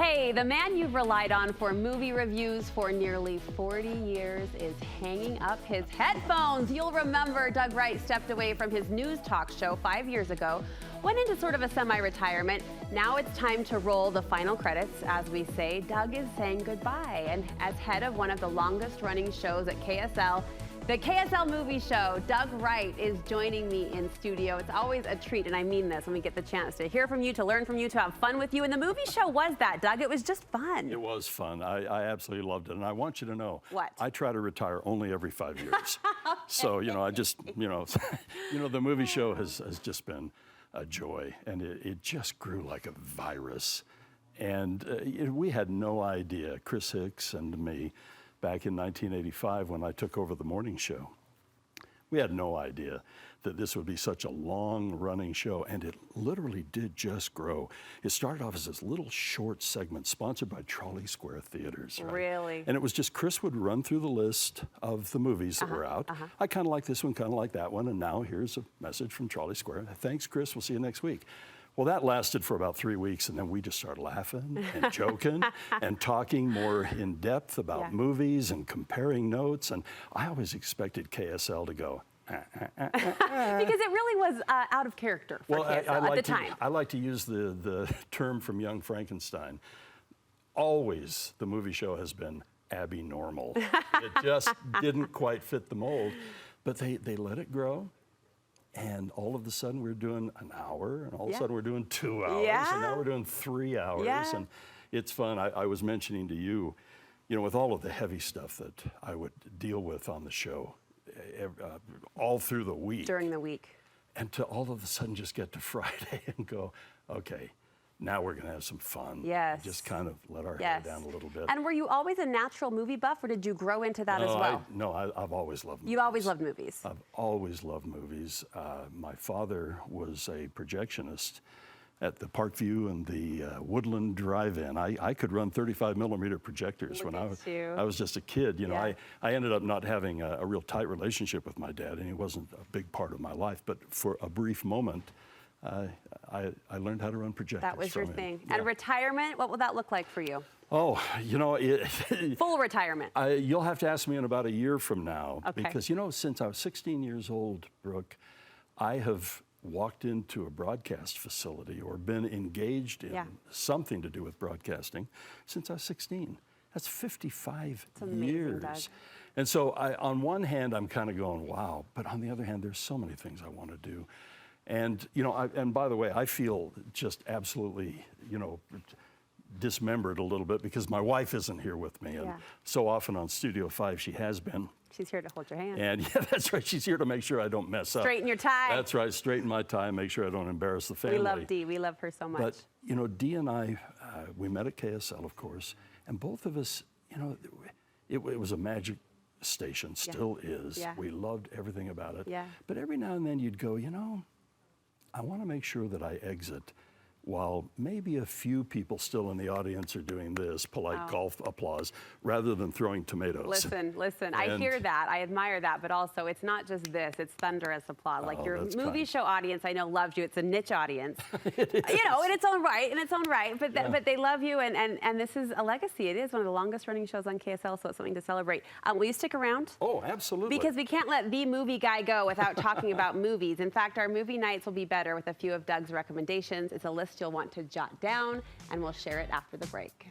Hey, the man you've relied on for movie reviews for nearly 40 years is hanging up his headphones. You'll remember Doug Wright stepped away from his news talk show 5 years ago, went into sort of a semi-retirement. Now it's time to roll the final credits. As we say, Doug is saying goodbye. And as head of one of the longest running shows at KSL, the KSL Movie Show, Doug Wright is joining me in studio. It's always a treat, and I mean this, when we get the chance to hear from you, to learn from you, to have fun with you. And the movie show was that, Doug. It was just fun. It was fun. I absolutely loved it. And I want you to know, what? I try to retire only every 5 years. So, I just, the movie show has just been a joy. And it just grew like a virus. And we had no idea, Chris Hicks and me, back in 1985 when I took over the morning show. We had no idea that this would be such a long-running show, and it literally did just grow. It started off as this little short segment sponsored by Trolley Square Theaters. Right? Really? And it was just Chris would run through the list of the movies that were out. I kind of like this one, kind of like that one, and now here's a message from Trolley Square. Thanks, Chris. We'll see you next week. Well, that lasted for about 3 weeks, and then we just started laughing and joking and talking more in depth about movies and comparing notes. And I always expected KSL to go, because it really was out of character for KSL at the time. I like to use the term from Young Frankenstein. Always the movie show has been abnormal. It just didn't quite fit the mold, but they let it grow. And all of a sudden we're doing an hour, and all of a sudden we're doing 2 hours, and now we're doing 3 hours, and it's fun. I was mentioning to you, with all of the heavy stuff that I would deal with on the show, all through the week. During the week. And to all of a sudden just get to Friday and go, okay, now we're going to have some fun. Yes. Just kind of let our hair down a little bit. And were you always a natural movie buff, or did you grow into that as well? I've always loved movies. You always loved movies? I've always loved movies. My father was a projectionist at the Parkview and the Woodland Drive-In. I could run 35-millimeter projectors when I was just a kid. I ended up not having a real tight relationship with my dad, and he wasn't a big part of my life. But for a brief moment, I learned how to run projectors. That was your thing. And retirement, what will that look like for you? Oh, full retirement. You'll have to ask me in about a year from now. Okay. Because, since I was 16 years old, Brooke, I have walked into a broadcast facility or been engaged in something to do with broadcasting since I was 16. That's 55 years. Doug. And so on one hand, I'm kind of going, wow. But on the other hand, there's so many things I want to do. And, and by the way, I feel just absolutely, dismembered a little bit because my wife isn't here with me. And so often on Studio 5, she has been. She's here to hold your hand. And that's right. She's here to make sure I don't mess up. Straighten your tie. That's right. Straighten my tie and make sure I don't embarrass the family. We love Dee. We love her so much. But, Dee and I, we met at KSL, of course. And both of us, it was a magic station, still is. Yeah. We loved everything about it. Yeah. But every now and then you'd go, I want to make sure that I exit while maybe a few people still in the audience are doing this polite golf applause rather than throwing tomatoes. Listen, I hear that. I admire that. But also, it's not just this. It's thunderous applause. Like your movie show audience, I know, loved you. It's a niche audience. It is. In its own right. But they love you. And this is a legacy. It is one of the longest running shows on KSL, so it's something to celebrate. Will you stick around? Oh, absolutely. Because we can't let the movie guy go without talking about movies. In fact, our movie nights will be better with a few of Doug's recommendations. It's a list you'll want to jot down, and we'll share it after the break.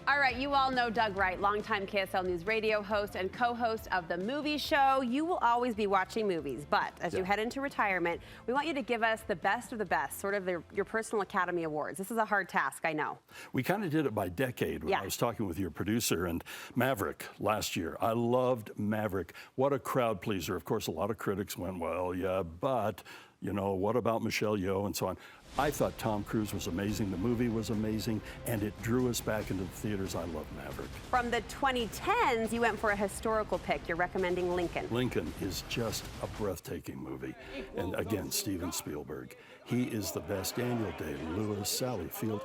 All right, you all know Doug Wright, longtime KSL News Radio host and co-host of The Movie Show. You will always be watching movies, but as you head into retirement, we want you to give us the best of the best, sort of your personal Academy Awards. This is a hard task, I know. We kind of did it by decade when I was talking with your producer, and Maverick last year. I loved Maverick. What a crowd pleaser. Of course, a lot of critics went, well, yeah, but... what about Michelle Yeoh and so on? I thought Tom Cruise was amazing, the movie was amazing, and it drew us back into the theaters. I love Maverick. From the 2010s, you went for a historical pick. You're recommending Lincoln. Lincoln is just a breathtaking movie. And again, Steven Spielberg. He is the best. Daniel Day-Lewis, Sally Field.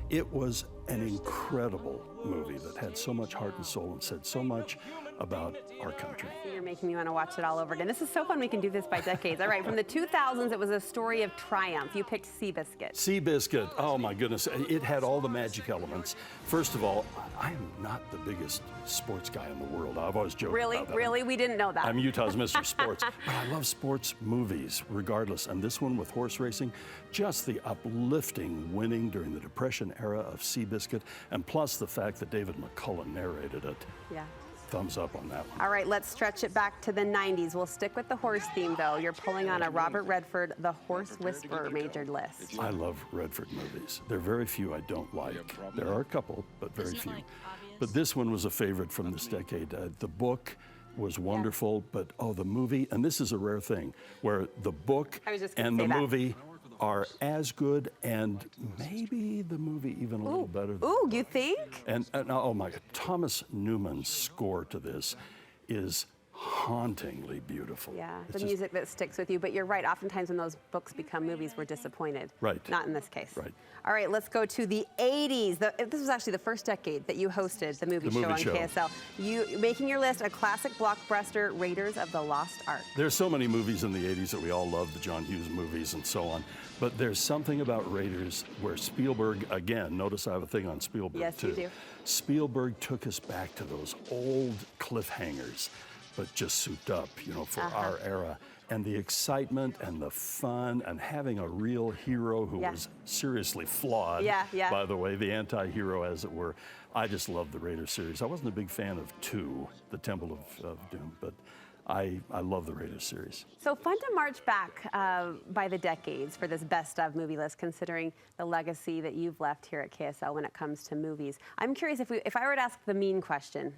It was an incredible movie that had so much heart and soul and said so much about our country. You're making me want to watch it all over again. This is so fun. We can do this by decades. All right, from the 2000s, it was a story of triumph. You picked Seabiscuit. Seabiscuit, oh my goodness. It had all the magic elements. First of all, I'm not the biggest sports guy in the world. I've always joked about that. Really? We didn't know that. I'm Utah's Mr. Sports. But I love sports movies, regardless. And this one with horse racing, just the uplifting winning during the Depression era of Seabiscuit, and plus the fact that David McCullough narrated it. Yeah. Thumbs up on that one. All right, let's stretch it back to the 90s. We'll stick with the horse theme, though. You're pulling on a Robert Redford, The Horse Whisperer majored list. I love Redford movies. There are very few I don't like. There are a couple, but very few. But this one was a favorite from this decade. The book was wonderful, but the movie, and this is a rare thing, where the book and the movie are as good, and maybe the movie even a little better. Ooh, you think? And oh my God, Thomas Newman's score to this is hauntingly beautiful. Yeah, the music that sticks with you. But you're right, oftentimes when those books become movies, we're disappointed. Right. Not in this case. Right. All right, let's go to the 80s. This was actually the first decade that you hosted the movie show on KSL. You making your list, a classic blockbuster, Raiders of the Lost Ark. There's so many movies in the 80s that we all love, the John Hughes movies and so on. But there's something about Raiders where Spielberg, again, notice I have a thing on Spielberg too. Yes, you do. Spielberg took us back to those old cliffhangers, but just souped up, for our era. And the excitement and the fun and having a real hero who was seriously flawed, by the way, the anti-hero, as it were. I just love the Raiders series. I wasn't a big fan of 2, The Temple of Doom, but I love the Raiders series. So fun to march back by the decades for this best of movie list, considering the legacy that you've left here at KSL when it comes to movies. I'm curious if I were to ask the mean question,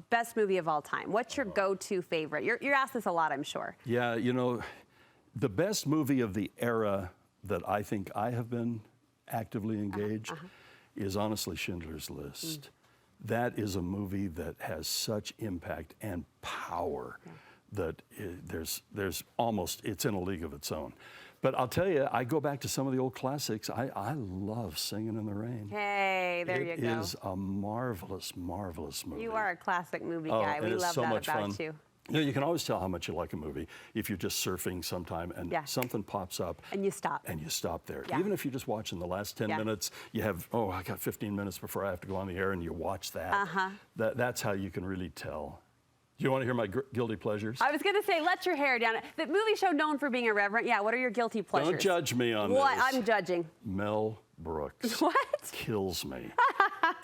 best movie of all time, what's your go-to favorite? You're asked this a lot, I'm sure. Yeah, the best movie of the era that I think I have been actively engaged is honestly Schindler's List. That is a movie that has such impact and power. That there's almost, it's in a league of its own. But I'll tell you, I go back to some of the old classics. I love Singing in the Rain. Hey, there you go. It is a marvelous, marvelous movie. You are a classic movie guy. We love that about you. You can always tell how much you like a movie if you're just surfing sometime and something pops up. And you stop. And you stop there. Even if you're just watching the last 10 minutes, you have, I got 15 minutes before I have to go on the air, and you watch that. That's how you can really tell. Do you want to hear my guilty pleasures? I was going to say, let your hair down. The movie show known for being irreverent. Yeah, what are your guilty pleasures? Don't judge me on what? this. I'm judging. Mel Brooks. What? Kills me.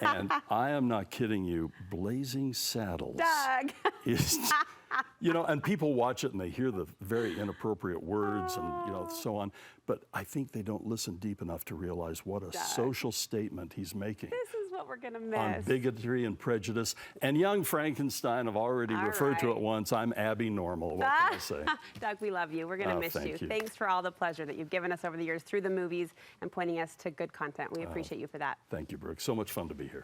And I am not kidding you. Blazing Saddles. Doug. Is, and people watch it and they hear the very inappropriate words and, so on. But I think they don't listen deep enough to realize what a social statement he's making. This is what we're going to miss. On bigotry and prejudice. And Young Frankenstein, I've already referred to it once. I'm Abby Normal. What can I say? Doug, we love you. We're going to miss you. You. Thanks for all the pleasure that you've given us over the years through the movies and pointing us to good content. We appreciate you for that. Thank you, Brooke. So much fun to be here.